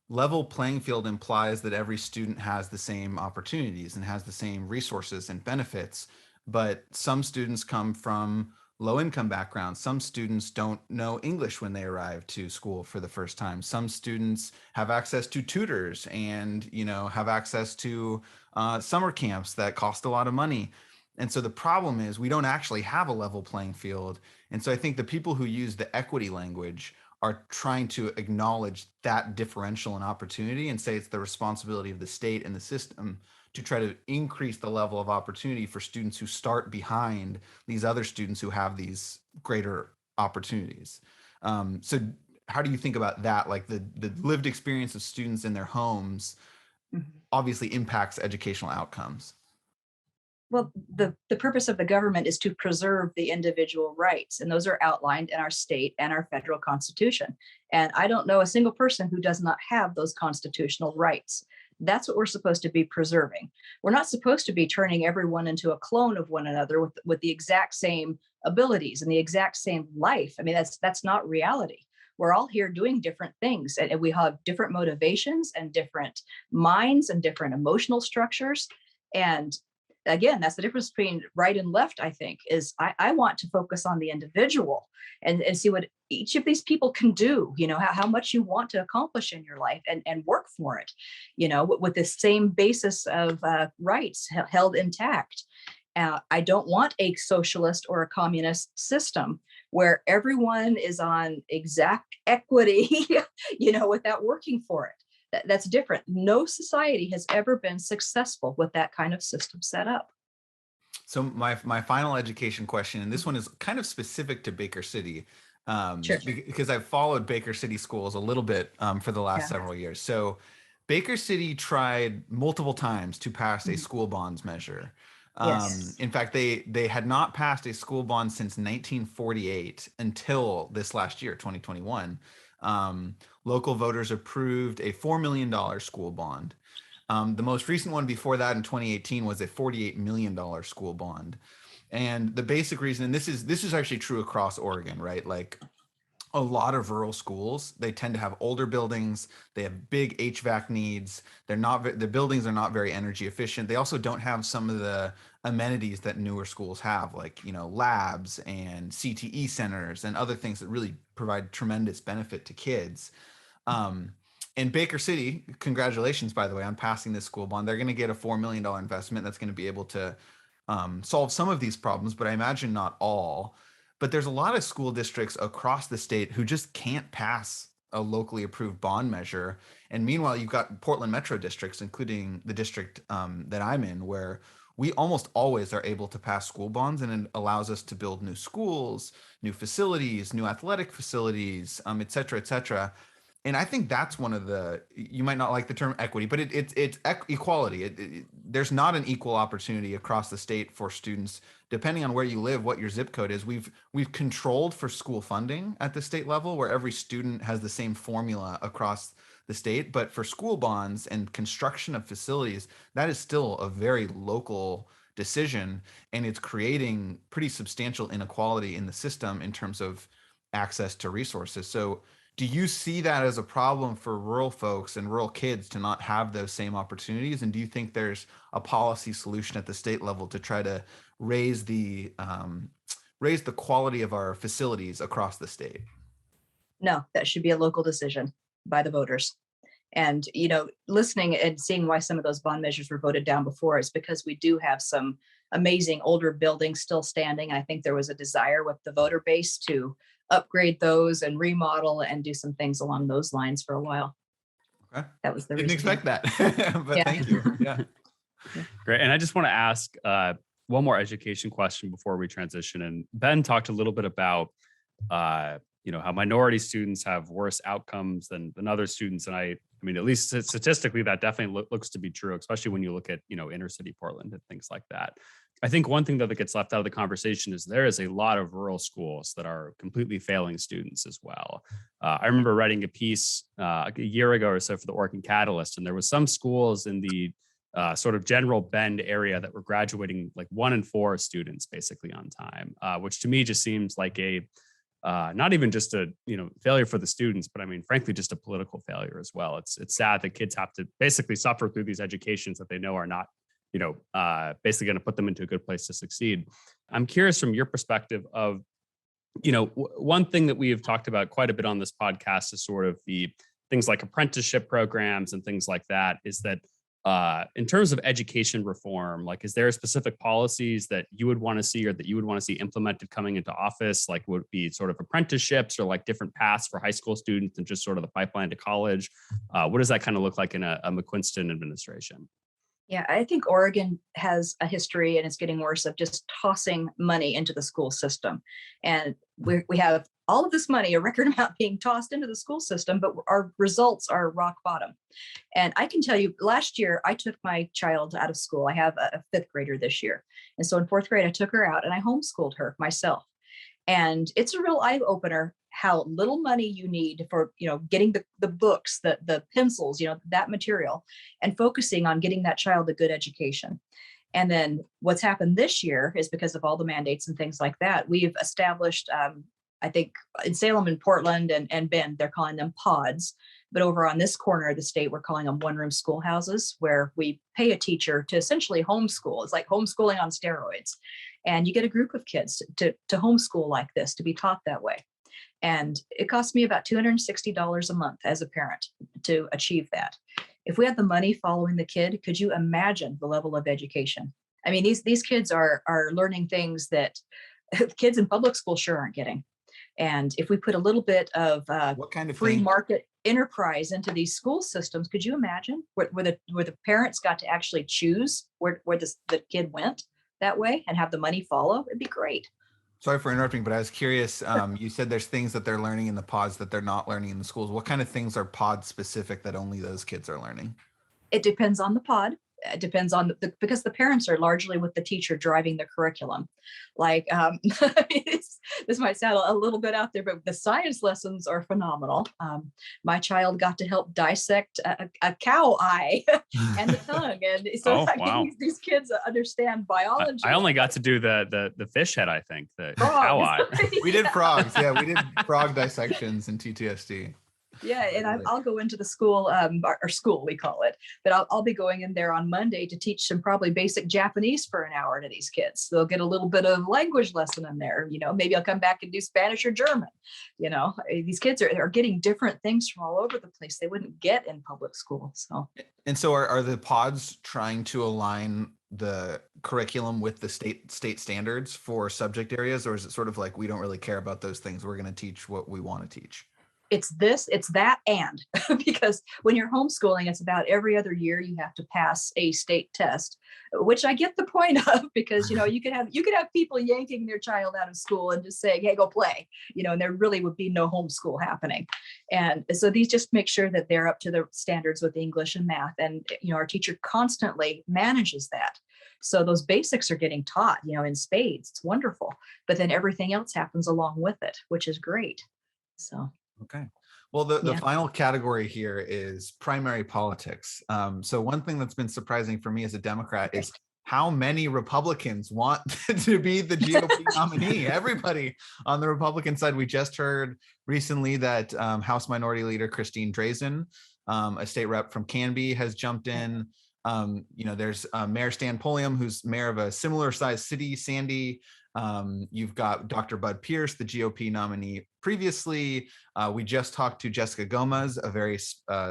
level playing field implies that every student has the same opportunities and has the same resources and benefits. But some students come from low income backgrounds. Some students don't know English when they arrive to school for the first time. Some students have access to tutors and, have access to summer camps that cost a lot of money. And so the problem is we don't actually have a level playing field. And so I think the people who use the equity language are trying to acknowledge that differential in opportunity and say it's the responsibility of the state and the system to try to increase the level of opportunity for students who start behind these other students who have these greater opportunities. So how do you think about that? Like the lived experience of students in their homes obviously impacts educational outcomes. Well, the purpose of the government is to preserve the individual rights, and those are outlined in our state and our federal constitution. And I don't know a single person who does not have those constitutional rights. That's what we're supposed to be preserving. We're not supposed to be turning everyone into a clone of one another with the exact same abilities and the exact same life. I mean, that's not reality. We're all here doing different things, and we have different motivations and different minds and different emotional structures. And again, that's the difference between right and left, I think, is I want to focus on the individual and see what each of these people can do, how much you want to accomplish in your life and work for it, with the same basis of rights held intact. I don't want a socialist or a communist system where everyone is on exact equity, without working for it. That's different. No society has ever been successful with that kind of system set up. So my final education question, and this one is kind of specific to Baker City, Sure. because I've followed Baker City schools a little bit for the last several years. So Baker City tried multiple times to pass a school bonds measure. Yes. In fact, they had not passed a school bond since 1948 until this last year, 2021. Local voters approved a $4 million school bond. The most recent one before that in 2018 was a $48 million school bond. And the basic reason, and this is actually true across Oregon, right? Like a lot of rural schools, they tend to have older buildings. They have big HVAC needs. The buildings are not very energy efficient. They also don't have some of the amenities that newer schools have, like, labs and CTE centers and other things that really provide tremendous benefit to kids. In Baker City, congratulations, by the way, on passing this school bond. They're going to get a $4 million investment that's going to be able to solve some of these problems, but I imagine not all. But there's a lot of school districts across the state who just can't pass a locally approved bond measure. And meanwhile, you've got Portland metro districts, including the district that I'm in, where we almost always are able to pass school bonds, and it allows us to build new schools, new facilities, new athletic facilities, et cetera, et cetera. And I think that's one of you might not like the term equity, but it's equality. There's not an equal opportunity across the state for students, depending on where you live, what your zip code is. We've controlled for school funding at the state level, where every student has the same formula across the state. But for school bonds and construction of facilities, that is still a very local decision, and it's creating pretty substantial inequality in the system in terms of access to resources. So do you see that as a problem for rural folks and rural kids to not have those same opportunities? And do you think there's a policy solution at the state level to try to raise the quality of our facilities across the state? No, that should be a local decision by the voters. And, listening and seeing why some of those bond measures were voted down before is because we do have some amazing older buildings still standing. I think there was a desire with the voter base to upgrade those and remodel and do some things along those lines for a while. Okay. That was the Didn't reason. expect that, but thank you. Yeah. Great. And I just want to ask one more education question before we transition. And Ben talked a little bit about, how minority students have worse outcomes than other students. And I mean, at least statistically, that definitely looks to be true, especially when you look at, inner city Portland and things like that. I think one thing that gets left out of the conversation is there is a lot of rural schools that are completely failing students as well. I remember writing a piece a year ago or so for the Oregon Catalyst, and there was some schools in the sort of General Bend area that were graduating like 1 in 4 students basically on time, which to me just seems like a not even just a failure for the students, but I mean, frankly, just a political failure as well. It's sad that kids have to basically suffer through these educations that they know are not basically going to put them into a good place to succeed. I'm curious from your perspective of, one thing that we have talked about quite a bit on this podcast is sort of the things like apprenticeship programs and things like that, is that in terms of education reform, like, is there specific policies that you would want to see or that you would want to see implemented coming into office? Like, would it be sort of apprenticeships or like different paths for high school students and just sort of the pipeline to college? What does that kind of look like in a McQuisten administration? Yeah, I think Oregon has a history, and it's getting worse, of just tossing money into the school system. And we have all of this money, a record amount, being tossed into the school system, but our results are rock bottom. And I can tell you, last year, I took my child out of school. I have a 5th grader this year. And so in 4th grade, I took her out and I homeschooled her myself. And it's a real eye opener how little money you need for, getting the books, the pencils, that material, and focusing on getting that child a good education. And then what's happened this year is, because of all the mandates and things like that, we've established, I think in Salem and Portland and Bend, they're calling them pods. But over on this corner of the state, we're calling them one-room schoolhouses, where we pay a teacher to essentially homeschool. It's like homeschooling on steroids. And you get a group of kids to homeschool like this, to be taught that way. And it costs me about $260 a month as a parent to achieve that. If we had the money following the kid, could you imagine the level of education? I mean, these kids are learning things that kids in public school sure aren't getting. And if we put a little bit of what kind of free market enterprise into these school systems, could you imagine where the parents got to actually choose where the kid went that way and have the money follow? It'd be great. Sorry for interrupting, but I was curious. You said there's things that they're learning in the pods that they're not learning in the schools. What kind of things are pod specific that only those kids are learning? It depends on the pod. It depends on because the parents are largely with the teacher driving the curriculum. Like, this might sound a little bit out there, but the science lessons are phenomenal. My child got to help dissect a cow eye and the tongue. And so wow. these kids understand biology. I only got to do the fish head, I think, the Frogs. cow eye. We did frogs. Yeah, we did frog dissections in TTSD. Yeah, and I'll go into the school, or school we call it, but I'll be going in there on Monday to teach some probably basic Japanese for an hour to these kids. They'll get a little bit of language lesson in there. Maybe I'll come back and do Spanish or German. These kids are getting different things from all over the place they wouldn't get in public school. So are the pods trying to align the curriculum with the state standards for subject areas, or is it sort of like, we don't really care about those things, we're going to teach what we want to teach? It's that, and because when you're homeschooling, it's about every other year you have to pass a state test, which I get the point of, because you could have people yanking their child out of school and just saying, hey, go play, and there really would be no homeschool happening. And so these just make sure that they're up to the standards with English and math, and our teacher constantly manages that. So those basics are getting taught, in spades. It's wonderful. But then everything else happens along with it, which is great. So. Okay. Well, the final category here is primary politics. So one thing that's been surprising for me as a Democrat is how many Republicans want to be the GOP nominee. Everybody on the Republican side. We just heard recently that House Minority Leader Christine Drazen, a state rep from Canby, has jumped in. There's Mayor Stan Pulliam, who's mayor of a similar sized city, Sandy. You've got Dr. Bud Pierce, the GOP nominee previously. We just talked to Jessica Gomez, a very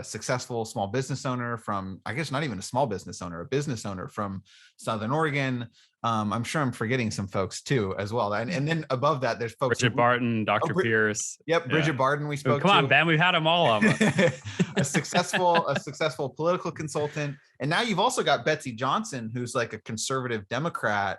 successful small business owner from, I guess not even a small business owner, a business owner from Southern Oregon. I'm sure I'm forgetting some folks too as well. And then above that, there's folks. Bridget Barton, Dr. Pierce. Yep, Bridget Barton we spoke to. Come on, Ben, we've had them all of them. a successful political consultant. And now you've also got Betsy Johnson, who's like a conservative Democrat,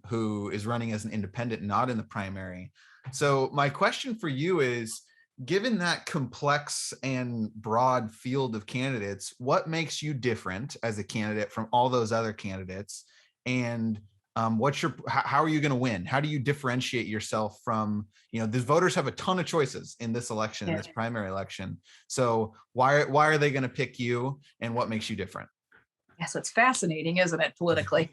who is running as an independent, not in the primary. So my question for you is, given that complex and broad field of candidates, what makes you different as a candidate from all those other candidates? And how are you going to win? How do you differentiate yourself from, the voters have a ton of choices in this election, in this primary election. So why are they going to pick you, and what makes you different? Yes, it's fascinating, isn't it, politically?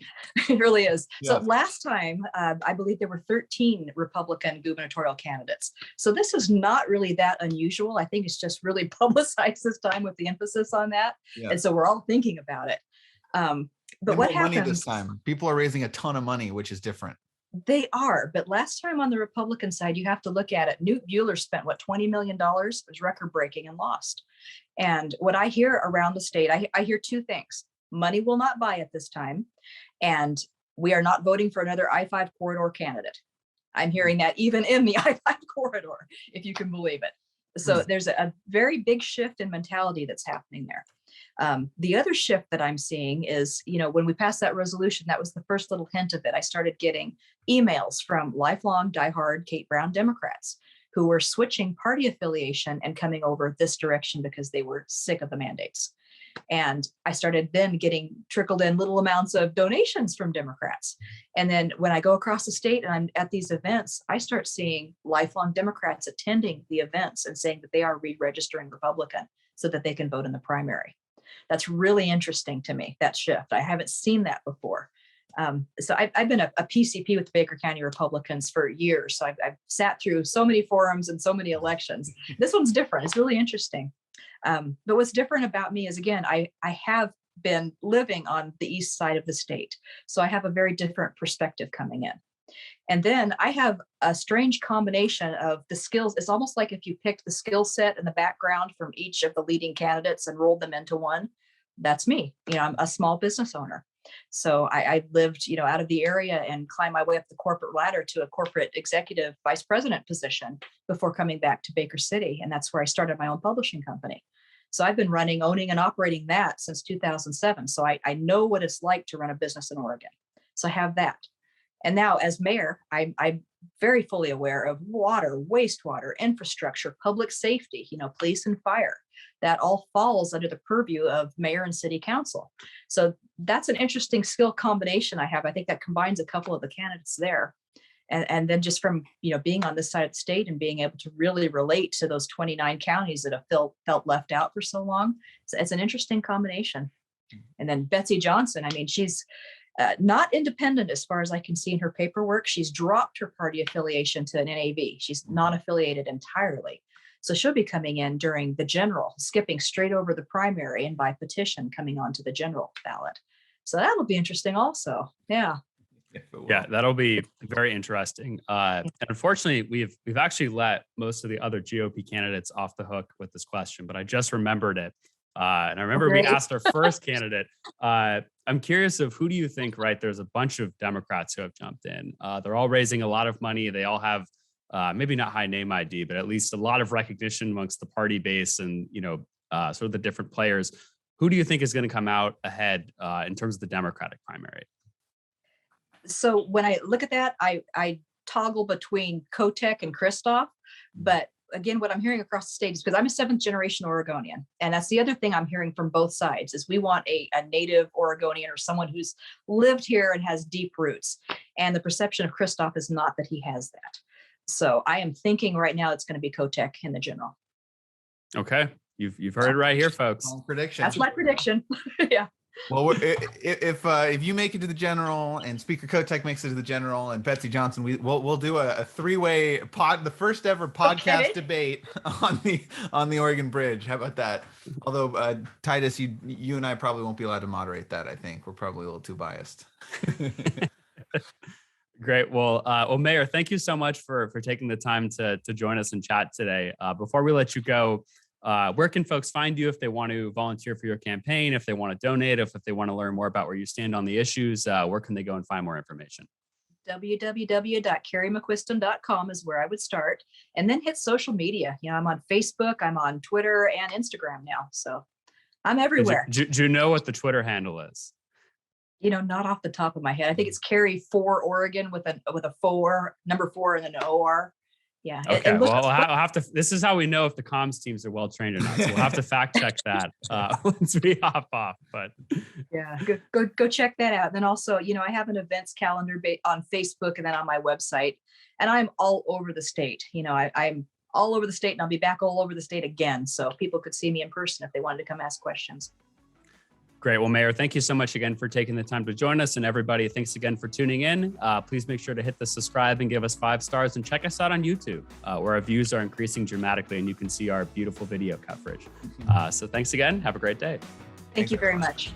It really is. Yeah. So last time, I believe there were 13 Republican gubernatorial candidates. So this is not really that unusual. I think it's just really publicized this time with the emphasis on that. Yeah. And so we're all thinking about it. But what happens money this time? People are raising a ton of money, which is different. They are, but last time on the Republican side, you have to look at it. Newt Bueller spent $20 million, it was record breaking, and lost. And what I hear around the state, I hear two things. Money will not buy it this time, and we are not voting for another I-5 corridor candidate. I'm hearing that even in the I-5 corridor, if you can believe it. So there's a very big shift in mentality that's happening there. The other shift that I'm seeing is, when we passed that resolution, that was the first little hint of it. I started getting emails from lifelong diehard Kate Brown Democrats who were switching party affiliation and coming over this direction because they were sick of the mandates. And I started then getting trickled in little amounts of donations from Democrats. And then when I go across the state and I'm at these events, I start seeing lifelong Democrats attending the events and saying that they are re-registering Republican so that they can vote in the primary. That's really interesting to me, that shift. I haven't seen that before. So I've been a PCP with Baker County Republicans for years. So I've sat through so many forums and so many elections. This one's different. It's really interesting. But what's different about me is, again, I have been living on the east side of the state. So I have a very different perspective coming in. And then I have a strange combination of the skills. It's almost like if you picked the skill set and the background from each of the leading candidates and rolled them into one. That's me. I'm a small business owner. So I lived, out of the area and climbed my way up the corporate ladder to a corporate executive vice president position before coming back to Baker City. And that's where I started my own publishing company. So I've been running, owning, and operating that since 2007. So I know what it's like to run a business in Oregon. So I have that. And now as mayor, I'm very fully aware of water, wastewater, infrastructure, public safety, police and fire. That all falls under the purview of mayor and city council. So that's an interesting skill combination I have. I think that combines a couple of the candidates there. And then just from, being on this side of the state and being able to really relate to those 29 counties that have felt left out for so long. So it's an interesting combination. And then Betsy Johnson, she's not independent as far as I can see in her paperwork. She's dropped her party affiliation to an NAV. She's non-affiliated entirely. So she'll be coming in during the general, skipping straight over the primary and by petition coming on to the general ballot. So that'll be interesting also. Yeah. Yeah, that'll be very interesting. And unfortunately, we've actually let most of the other GOP candidates off the hook with this question, but I just remembered it. And I remember we asked our first candidate. I'm curious of who do you think, right? There's a bunch of Democrats who have jumped in. They're all raising a lot of money. They all have maybe not high name ID, but at least a lot of recognition amongst the party base and, sort of the different players. Who do you think is going to come out ahead in terms of the Democratic primary? So when I look at that, I toggle between Kotek and Christoph. But again, what I'm hearing across the state is because I'm a 7th generation Oregonian. And that's the other thing I'm hearing from both sides is we want a native Oregonian or someone who's lived here and has deep roots. And the perception of Christoph is not that he has that. So I am thinking right now it's going to be Kotek in the general. Okay. You've heard it right here, folks. Prediction. That's my prediction. Yeah. Well, if you make it to the general and Speaker Kotek makes it to the general and Betsy Johnson, we'll do a three-way the first ever podcast debate on the Oregon Bridge. How about that? Although Titus, you and I probably won't be allowed to moderate that. I think we're probably a little too biased. Great. Well, Mayor, thank you so much for taking the time to join us and chat today. Before we let you go, where can folks find you if they want to volunteer for your campaign, if they want to donate, if they want to learn more about where you stand on the issues? Where can they go and find more information? www.kerrymcquisten.com is where I would start, and then hit social media. I'm on Facebook, I'm on Twitter and Instagram now. So I'm everywhere. Do you know what the Twitter handle is? Not off the top of my head. I think it's Kerry 4 Oregon with a 4, number 4 and an OR. Yeah. Okay. And Well, I'll have to. This is how we know if the comms teams are well trained or not. So we'll have to fact check that once we hop off. But yeah, go check that out. Then also, I have an events calendar on Facebook and then on my website, and I'm all over the state. I'm all over the state, and I'll be back all over the state again. So people could see me in person if they wanted to come ask questions. Great. Well, Mayor, thank you so much again for taking the time to join us. And everybody, thanks again for tuning in. Please make sure to hit the subscribe and give us 5 stars, and check us out on YouTube, where our views are increasing dramatically and you can see our beautiful video coverage. So thanks again. Have a great day. Thank you very much.